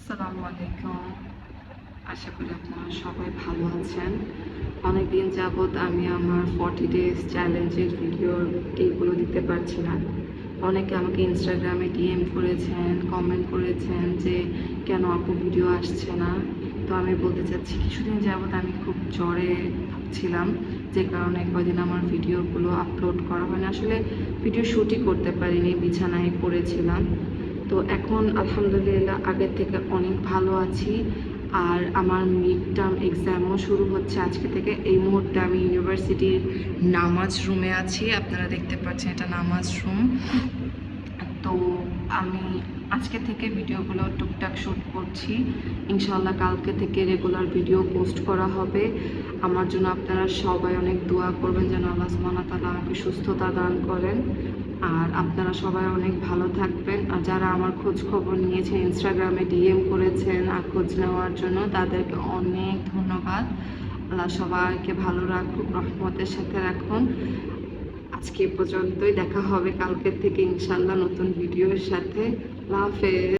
আসসালামু আলাইকুম। আশা করি আপনারা সবাই ভালো আছেন। অনেকদিন যাবৎ আমি আমার 40 ডেজ চ্যালেঞ্জের ভিডিওগুলো দিতে পারছি না। অনেকে আমাকে ইনস্টাগ্রামে ডিএম করেছেন, কমেন্ট করেছেন যে কেন আপু ভিডিও আসছে না। তো আমি বলতে চাচ্ছি কিছুদিন যাবৎ আমি খুব জ্বরে ভুগছিলাম, যে কারণে কয়দিন আমার ভিডিওগুলো আপলোড করা হয় না। আসলে ভিডিও শ্যুটই করতে পারিনি, বিছানায় পড়েছিলাম। তো এখন আলহামদুলিল্লাহ আগের থেকে অনেক ভালো আছি। আর আমার মিড টার্ম এক্সামও শুরু হচ্ছে আজকে থেকে। এই মুহূর্তে আমি ইউনিভার্সিটির নামাজ রুমে আছি, আপনারা দেখতে পাচ্ছেন এটা নামাজ রুম। তো আমি আজকে থেকে ভিডিওগুলো টুকটাক শ্যুট করছি। ইনশাল্লাহ কালকে থেকে রেগুলার ভিডিও পোস্ট করা হবে। আমার জন্য আপনারা সবাই অনেক দোয়া করবেন যেন আল্লাহ সুবহানাহু ওয়া তাআলা আমাকে সুস্থতা দান করেন। আর আপনারা সবাই অনেক ভালো থাকবেন। আর যারা আমার খোঁজ খবর নিয়েছেন, ইনস্টাগ্রামে ডিএম করেছেন আর খোঁজ নেওয়ার জন্য, তাদেরকে অনেক ধন্যবাদ। আল্লাহ সবাইকে ভালো রাখুন, রহমতের সাথে রাখুন। আজকে এ পর্যন্তই, দেখা হবে কালকের থেকে ইনশাল্লাহ নতুন ভিডিওর সাথে। আল্লাহ হাফেজ।